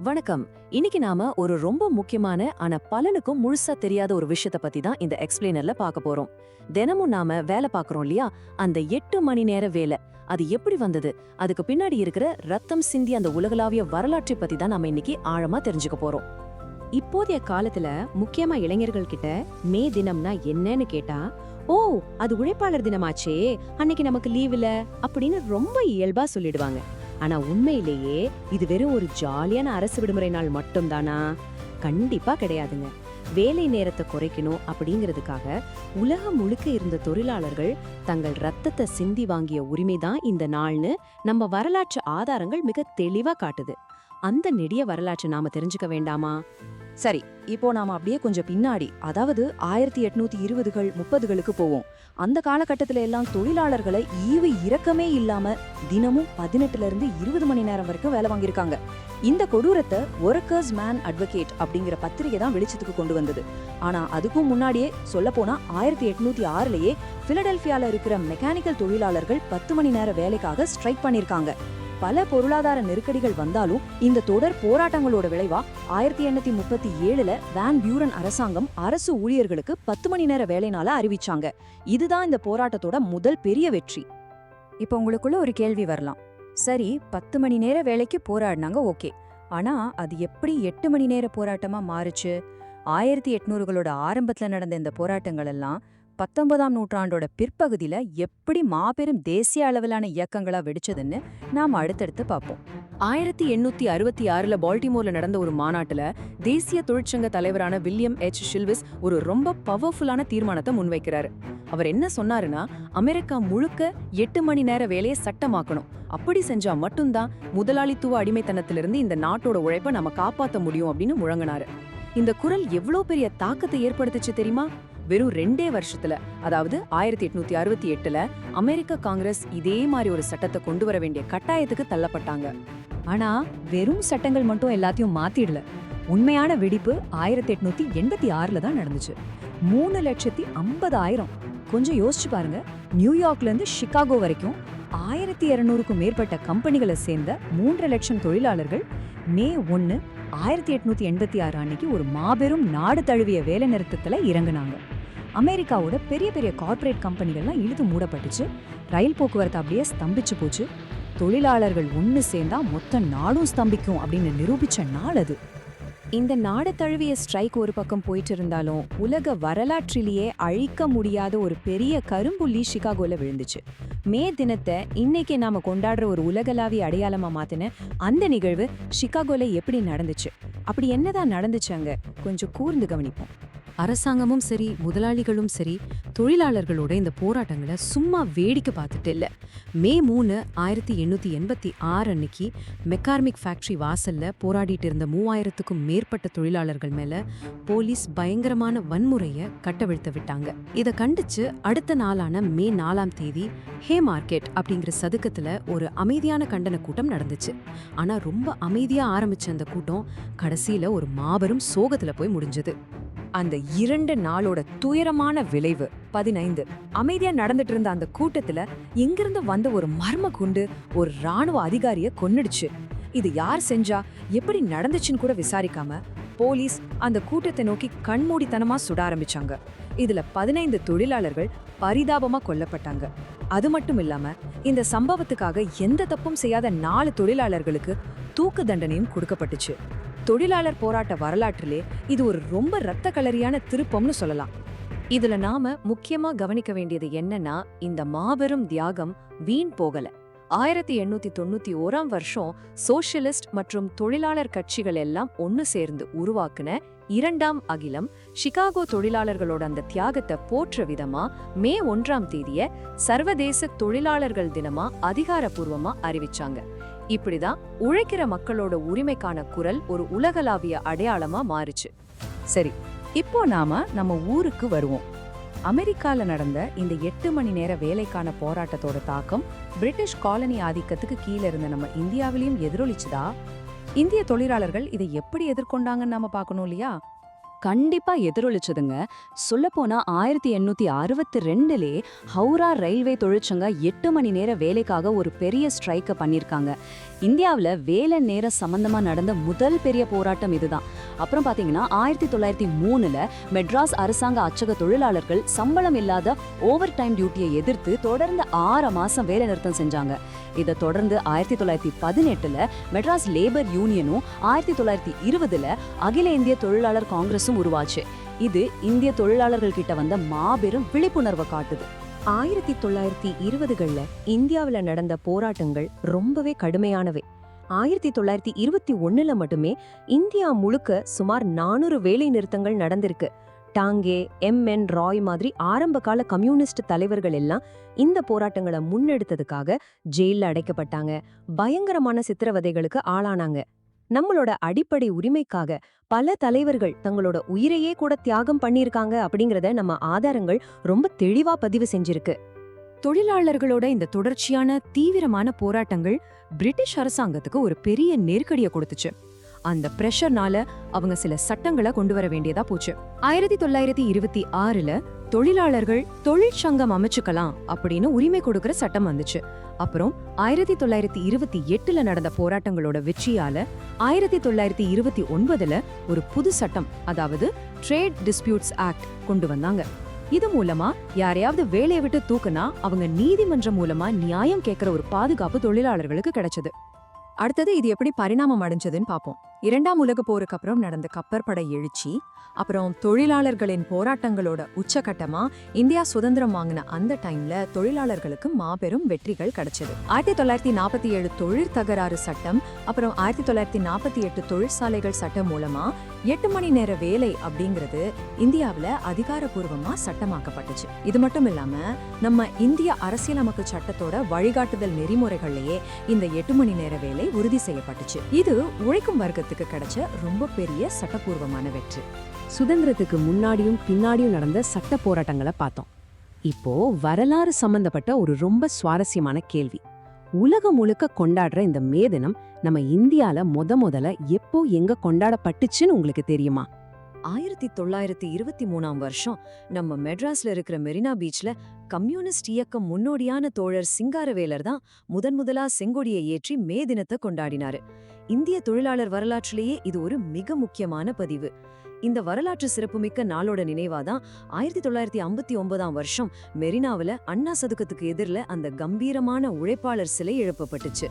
வணக்கம். இன்னைக்கு நாம ஒரு ரொம்ப முக்கியமான ஆனா பலனுக்கும் முழுசா தெரியாத ஒரு விஷயத்த பத்தி தான் இந்த எக்ஸ்பிளைனர்ல பார்க்க போறோம். தினமும் நாம வேலை பார்க்கறோம் இல்லையா, அந்த 8 மணி நேர வேலை அது எப்படி வந்தது, அதுக்கு பின்னாடி இருக்கிற ரத்தம் சிந்தி அந்த உலகளாவிய வரலாற்றை பத்தி தான் நாம இன்னைக்கு ஆழமா தெரிஞ்சுக்க போறோம். இப்போதைய காலத்துல முக்கியமா இளைஞர்கள் கிட்ட மே தினம்னா என்னன்னு கேட்டா, ஓ அது உழைப்பாளர் தினமாச்சே, அன்னைக்கு நமக்கு லீவ் இல்ல அப்படின்னு ரொம்ப இயல்பா சொல்லிடுவாங்க. ஆனா உண்மையிலேயே இது வெறும் ஒரு ஜாலியான அரசு விடுமுறை நாள் மட்டும்தானா? கண்டிப்பா கிடையாதுங்க. வேலை நேரத்தை குறைக்கணும் அப்படிங்கிறதுக்காக உலகம் முழுக்க இருந்த தொழிலாளர்கள் தங்கள் ரத்தத்தை சிந்தி வாங்கிய உரிமைதான் இந்த நாள்னு நம்ம வரலாற்று ஆதாரங்கள் மிக தெளிவா காட்டுது. அந்த நெடிய வரலாற்றை நாம தெரிஞ்சுக்க வேண்டாமா? சரி, இப்போ நாம அப்படியே கொஞ்சம் பின்னாடி, அதாவது 1820கள் 30களுக்கு போவோம். அந்த காலகட்டத்தில எல்லாம் தொழிலாளர்களை ஈவு இரக்கமே இல்லாம தினமும் 18ல இருந்து 20 மணி நேரம் வரைக்கும் வேலை வாங்கியிருக்காங்க. இந்த கொடூரத்தை ஒர்க்கர்ஸ் மேன் அட்வொகேட் அப்படிங்கிற பத்திரிகை தான் வெளிச்சத்துக்கு கொண்டு வந்தது. ஆனா அதுக்கும் முன்னாடியே சொல்லப்போனா 1806லயே பிலடெல்பியால இருக்கிற மெக்கானிக்கல் தொழிலாளர்கள் 10 மணி நேர வேலைக்காக ஸ்ட்ரைக் பண்ணிருக்காங்க. பல பொருளாதார நெருக்கடிகள் வந்தாலும் இந்த தொடர் போராட்டங்களோட விளைவா 1837ல வான் பியூரன் அரசாங்கம் அரசு ஊழியர்களுக்கு 10 மணி நேர வேலைனால அறிவிச்சாங்க. இதுதான் இந்த போராட்டத்தோட முதல் பெரிய வெற்றி. இப்போ உங்களுக்குள்ள ஒரு கேள்வி வரலாம். சரி, 10 மணி நேர வேலைக்கு போராடினாங்க, ஓகே. ஆனா அது எப்படி 8 மணி நேர போராட்டமா மாறுச்சு? 1800களோட ஆரம்பத்துல நடந்த இந்த போராட்டங்கள் எல்லாம் 19ஆம் நூற்றாண்டோட பிற்பகுதியில எப்படி மாபெரும் தேசிய அளவிலான இயக்கங்களா வெடிச்சதுன்னு நாம அடுத்தடுத்து பார்ப்போம். 1866ல பால்டிமோர்ல நடந்த ஒரு மாநாட்டுல தேசிய தொழிற்சங்க தலைவரான வில்லியம் எச் ஷில்விஸ் ஒரு ரொம்ப பவர்ஃபுல்லான தீர்மானத்தை முன்வைக்கிறாரு. அவர் என்ன சொன்னாருன்னா, அமெரிக்கா முழுக்க 8 மணி நேர வேலையை சட்டமாக்கணும். அப்படி செஞ்சா மட்டும்தான் முதலாளித்துவ அடிமைத்தனத்திலிருந்து இந்த நாட்டோட உழைப்பை நம்ம காப்பாற்ற முடியும் அப்படின்னு முழங்கினாரு. இந்த குரல் எவ்வளவு பெரிய தாக்கத்தை ஏற்படுத்துச்சு தெரியுமா? வெறும் 2 வருஷத்துல, அதாவது 1868ல அமெரிக்க காங்கிரஸ் இதே மாதிரி ஒரு சட்டத்தை கொண்டு வர வேண்டிய கட்டாயத்துக்கு தள்ளப்பட்டாங்க. ஆனா வெறும் சட்டங்கள் மட்டும் எல்லாத்தையும் மாத்திடல. உண்மையான வெடிப்பு 1886ல தான் நடந்துச்சு. 3,50,000. கொஞ்சம் யோசிச்சு பாருங்க. நியூயார்க்ல இருந்து சிகாகோ வரைக்கும் 1200க்கும் மேற்பட்ட கம்பெனிகளை சேர்ந்த 3 லட்சம் தொழிலாளர்கள் மே 1, 1886 அன்னைக்கு ஒரு மாபெரும் நாடு தழுவிய வேலை நிறுத்தத்துல இறங்குனாங்க. அமெரிக்காவோட பெரிய பெரிய கார்ப்பரேட் கம்பெனிகள்லாம் இழுத்து மூடப்பட்டுச்சு. ரயில் போக்குவரத்து அப்படியே ஸ்தம்பிச்சு போச்சு. தொழிலாளர்கள் ஒன்னு சேர்ந்தா மொத்த நாடும் ஸ்தம்பிக்கும் அப்படின்னு நிரூபிச்ச நாள் அது. இந்த நாடு தழுவிய ஸ்ட்ரைக் ஒரு பக்கம் போயிட்டு இருந்தாலும் உலக வரலாற்றிலேயே அழிக்க முடியாத ஒரு பெரிய கரும்புள்ளி சிகாகோல விழுந்துச்சு. மே தினத்தை இன்னைக்கு நாம கொண்டாடுற ஒரு உலகளாவிய அடையாளமா மாத்தின அந்த நிகழ்வு சிகாகோல எப்படி நடந்துச்சு, அப்படி என்னதான் நடந்துச்சு அங்க, கொஞ்சம் கூர்ந்து கவனிப்போம். அரசாங்கமும் சரி, முதலாளிகளும் சரி, தொழிலாளர்களோட இந்த போராட்டங்களை சும்மா வேடிக்கை பார்த்துட்டு இல்ல. மே 3, 1886 அன்னைக்கு மெக்கார்மிக் ஃபேக்டரி வாசல்ல போராடிட்டு இருந்த 3000க்கும் மேற்பட்ட தொழிலாளர்கள் மேல போலீஸ் பயங்கரமான வன்முறைய கட்டவிழ்த்து விட்டாங்க. இத கண்டிச்சு அடுத்த நாளான மே 4ஆம் தேதி ஹே மார்க்கெட் அப்படிங்கிற சதுக்கத்துல ஒரு அமைதியான கண்டன கூட்டம் நடந்துச்சு. ஆனா ரொம்ப அமைதியா ஆரம்பிச்ச அந்த கூட்டம் கடைசியில ஒரு மாபெரும் சோகத்துல போய் முடிஞ்சது. அந்த 2 நாளோட துயரமான விளைவு 15. அமைதியா நடந்துட்டு இருந்த அந்த கூட்டத்துல எங்கிருந்து வந்த ஒரு மர்ம குண்டு ஒரு ராணுவ அதிகாரிய கொன்னுடுச்சு. இது யார் செஞ்சா, எப்படி நடந்துச்சுன்னு கூட விசாரிக்காம போலீஸ் அந்த கூட்டத்தை நோக்கி கண்மூடித்தனமா சுட ஆரம்பிச்சாங்க. இதுல 15 தொழிலாளர்கள் பரிதாபமா கொல்லப்பட்டாங்க. அது மட்டும் இல்லாம இந்த சம்பவத்துக்காக எந்த தப்பும் செய்யாத 4 தொழிலாளர்களுக்கு தூக்கு தண்டனையும் கொடுக்கப்பட்டுச்சு. தொழிலாளர் போராட்ட வரலாற்றிலே இது ஒரு ரொம்ப ரத்த களரியான திருப்பம்னு சொல்லலாம். இதுல நாம முக்கியமா கவனிக்க வேண்டியது என்னன்னா, இந்த மாபெரும் தியாகம் வீண் போகல. 1891ஆம் வருஷம் சோஷியலிஸ்ட் மற்றும் தொழிலாளர் கட்சிகள் எல்லாம் ஒன்னு சேர்ந்து உருவாக்குன 2ஆம் அகிலம் சிகாகோ தொழிலாளர்களோட அந்த தியாகத்தை போற்ற விதமா மே 1ஆம் தேதிய சர்வதேச தொழிலாளர்கள் தினமா அதிகாரப்பூர்வமா அறிவிச்சாங்க. இப்படிதான் உழைக்கிற மக்களோட உரிமைக்கான குரல் ஒரு உலகளாவிய அடையாளமா மாறுச்சு. சரி, இப்போ நாம நம்ம ஊருக்கு வருவோம். அமெரிக்கால நடந்த இந்த 8 மணி நேர வேலைக்கான போராட்டத்தோட தாக்கம் பிரிட்டிஷ் காலனி ஆதிக்கத்துக்கு கீழே இருந்த நம்ம இந்தியாவிலையும் எதிரொலிச்சுதா? இந்திய தொழிலாளர்கள் இதை எப்படி எதிர்கொண்டாங்கன்னு நாம பார்க்கணும் இல்லையா? கண்டிப்பா எதிரொலிச்சதுங்க. சொல்லப்போனா 1862லே ஹவுரா ரயில்வே தொழிற்சங்க 8 மணி நேர வேலைக்காக ஒரு பெரிய ஸ்ட்ரைக்க பண்ணிருக்காங்க. இந்தியாவுல வேலை நேர சம்பந்தமா நடந்த முதல் பெரிய போராட்டம் இதுதான். அப்புறம் பாத்தீங்கன்னா 1903ல மெட்ராஸ் அரசாங்க அச்சக தொழிலாளர்கள் சம்பளம் இல்லாத ஓவர் டைம் டியூட்டியை எதிர்த்து தொடர்ந்து 6 மாசம் வேலை நிறுத்தம் செஞ்சாங்க. இதை தொடர்ந்து 1918ல மெட்ராஸ் லேபர் யூனியனும் 1920ல அகில இந்திய தொழிலாளர் காங்கிரஸும் உருவாச்சு. இது இந்திய தொழிலாளர்கள் கிட்ட வந்த மாபெரும் விழிப்புணர்வை காட்டுது. 1920கள்ல இந்தியாவுல நடந்த போராட்டங்கள் ரொம்பவே கடுமையானவை. 1921ல மட்டுமே இந்தியா முழுக்க சுமார் 400 வேலை நிறுத்தங்கள் நடந்திருக்கு. டாங்கே, எம்.என். ராய் மாதிரி ஆரம்ப கால கம்யூனிஸ்ட் தலைவர்கள் எல்லாம் இந்த போராட்டங்களை முன்னெடுத்ததுக்காக ஜெயில்ல அடைக்கப்பட்டாங்க, பயங்கரமான சித்திரவதைகளுக்கு ஆளானாங்க. நம்மளோட அடிப்படை உரிமைக்காக பல தலைவர்கள் தங்களோட உயிரையே கூட தியாகம் பண்ணியிருக்காங்க அப்படிங்கறத நம்ம ஆதாரங்கள் ரொம்ப தெளிவா பதிவு செஞ்சிருக்கு. தொழிலாளர்களோட இந்த தொடர்ச்சியான தீவிரமான போராட்டங்கள் பிரிட்டிஷ் அரசாங்கத்துக்கு ஒரு பெரிய நெருக்கடியை கொடுத்துச்சு. அந்த பிரஷர்னால அவங்க சில சட்டங்களை கொண்டு வர வேண்டியதா போச்சு. 1926ல தொழிலாளர்கள் தொழிற்சங்கம் அமைச்சுக்கலாம் அப்படின்னு உரிமை கொடுக்கிற சட்டம் வந்துச்சு. அப்புறம் 1928ல நடந்த போராட்டங்களோட வெற்றியால 1929ல ஒரு புது சட்டம், அதாவது ட்ரேட் டிஸ்பியூட்ஸ் ஆக்ட் கொண்டு வந்தாங்க. இது மூலமா யாரையாவது வேலையை விட்டு தூக்குனா அவங்க நீதிமன்றம் மூலமா நியாயம் கேட்கிற ஒரு பாதுகாப்பு தொழிலாளர்களுக்கு கிடைச்சது. அடுத்தது இது எப்படி பரிணாமம் அடைஞ்சதுன்னு பார்ப்போம். 2ஆம் உலக போருக்கு அப்புறம் நடந்த கப்பற்படை எழுச்சி, அப்புறம் தொழிலாளர்களின் போராட்டங்களோட உச்சகட்டமா இந்தியா சுதந்திரம் வாங்கின அந்த டைம்ல தொழிலாளர்களுக்கு மாபெரும் வெற்றிகள் கிடைச்சது. 1947 தொழிற் தகராறு சட்டம், அப்புறம் 1948 தொழிற்சாலைகள் சட்டம் மூலமா 8 மணி நேர வேலை அப்படிங்கிறது இந்தியாவுல அதிகாரப்பூர்வமா சட்டமாக்கப்பட்டுச்சு. இது மட்டும் இல்லாம நம்ம இந்திய அரசியலமைப்பு சட்டத்தோட வழிகாட்டுதல் நெறிமுறைகள்லயே இந்த 8 மணி நேர வேலை உறுதி செய்யப்பட்டுச்சு. இது உழைக்கும் வர்க்கத்துக்கு கிடைச்ச ரொம்ப பெரிய சட்டப்பூர்வமான வெற்றி. சுதந்திரத்துக்கு முன்னாடியும் பின்னாடியும் நடந்த சட்ட போராட்டங்களை பார்த்தோம். இப்போ வரலாறு சம்பந்தப்பட்ட ஒரு ரொம்ப சுவாரஸ்யமான கேள்வி. உலகம் முழுக்க கொண்டாடுற இந்த மே தினம் நம்ம இந்தியால முதல்ல எப்போ எங்க கொண்டாடப்பட்டுச்சுன்னு உங்களுக்கு தெரியுமா? 1923ஆம் வருஷம் நம்ம மெட்ராஸ்ல இருக்கிற மெரினா பீச்ல கம்யூனிஸ்ட் இயக்கம் முன்னோடியான தோழர் சிங்காரவேலர் தான் முதன்முதலா செங்கொடியை ஏற்றி மே தினத்தை கொண்டாடினாரு. இந்திய தொழிலாளர் வரலாற்றிலேயே இது ஒரு மிக முக்கியமான பதிவு. இந்த வரலாற்று சிறப்புமிக்க நாளோட நினைவாதான் 1959ஆம் வருஷம் மெரினாவுல அண்ணா சதுக்கத்துக்கு எதிரில அந்த கம்பீரமான உழைப்பாளர் சிலை எழுப்பப்பட்டுச்சு.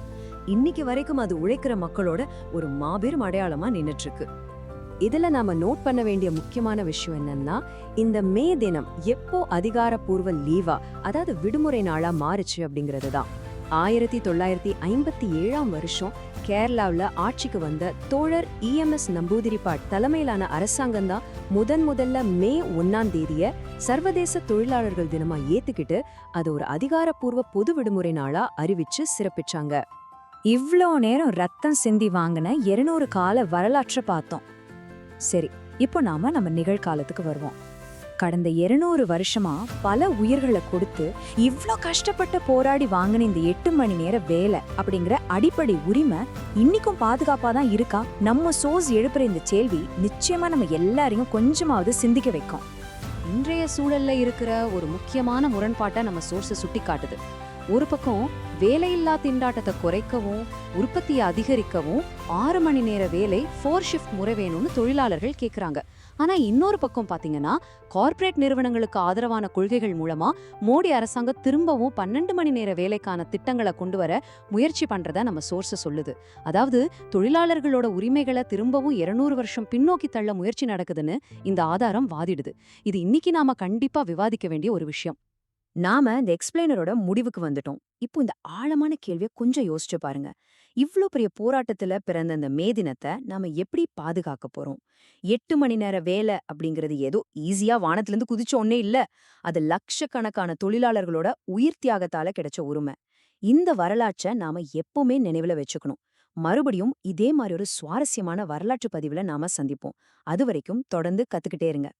இன்னைக்கு வரைக்கும் அது உழைக்கிற மக்களோட ஒரு மாபெரும் அடையாளமா நின்னுட்டு இருக்கு. இதுல நாம நோட் பண்ண வேண்டிய முக்கியமான விஷயம் என்னன்னா, இந்த மே தினம் எப்போ அதிகாரப்பூர்வ லீவா, அதாவது விடுமுறை நாளா மாறுச்சு அப்படிங்கிறது தான். 1957ஆம் வருஷம் கேரளாவுல ஆட்சிக்கு வந்த தோழர் இ.எம்.எஸ். நம்பூதிரிப்பாட் தலைமையிலான அரசாங்கம் தான் முதல்ல மே 1ஆம் தேதிய சர்வதேச தொழிலாளர்கள் தினமா ஏத்துக்கிட்டு அது ஒரு அதிகாரப்பூர்வ பொது விடுமுறை நாளா அறிவிச்சு சிறப்பிச்சாங்க. இவ்ளோ நேரம் ரத்தம் சிந்தி வாங்கின 200 கால வரலாற்றை பார்த்தோம். சரி, இப்போ நாம நம்ம நிகழ்காலத்துக்கு வருவோம். கடந்த 200 வருஷமா பல உயிர்களை கொடுத்து இவ்ளோ கஷ்டப்பட்டு போராடி வாங்கின இந்த 8 மணி நேர வேலை அப்படிங்கிற அடிப்படை உரிமை இன்னைக்கும் பாதுகாப்பா தான் இருக்கா? நம்ம சோர்ஸ் எழுப்புற இந்த கேள்வி நிச்சயமா நம்ம எல்லாரையும் கொஞ்சமாவது சிந்திக்க வைக்கும். இன்றைய சூழல்ல இருக்கிற ஒரு முக்கியமான முரண்பாட்டை நம்ம சோர்ஸை சுட்டி காட்டுது. ஒரு பக்கம் வேலையில்லா திண்டாட்டத்தை குறைக்கவும் உற்பத்தியை அதிகரிக்கவும் 6 மணி நேர வேலை 4 ஷிஃப்ட் முறை வேணும்னு தொழிலாளர்கள் கேட்குறாங்க. ஆனா இன்னொரு பக்கம் பாத்தீங்கன்னா கார்ப்பரேட் நிறுவனங்களுக்கு ஆதரவான கொள்கைகள் மூலமா மோடி அரசாங்கம் திரும்பவும் 12 மணி நேர வேலைக்கான திட்டங்களை கொண்டு வர முயற்சி பண்றதா நம்ம சோர்ஸ் சொல்லுது. அதாவது தொழிலாளர்களோட உரிமைகளை திரும்பவும் 200 வருஷம் பின்னோக்கி தள்ள முயற்சி நடக்குதுன்னு இந்த ஆதாரம் வாதிடுது. இது இன்னைக்கு நாம கண்டிப்பா விவாதிக்க வேண்டிய ஒரு விஷயம். நாம இந்த எக்ஸ்பிளைனரோட முடிவுக்கு வந்துட்டோம். இப்போ இந்த ஆழமான கேள்வியை கொஞ்சம் யோசிச்சு பாருங்க. இவ்ளோ பெரிய போராட்டத்துல பிறந்த இந்த மே தினத்தை நாம எப்படி பாதுகாக்க போறோம்? 8 மணி நேர வேலை அப்படிங்கிறது ஏதோ ஈஸியா வானத்துல இருந்து குதிச்ச ஒன்னே இல்ல. அது லட்சக்கணக்கான தொழிலாளர்களோட உயிர் தியாகத்தால கிடைச்ச உரிமை. இந்த வரலாற்றை நாம எப்பவுமே நினைவுல வச்சுக்கணும். மறுபடியும் இதே மாதிரி ஒரு சுவாரஸ்யமான வரலாற்று பதிவுல நாம சந்திப்போம். அது வரைக்கும் தொடர்ந்து கத்துக்கிட்டே இருங்க.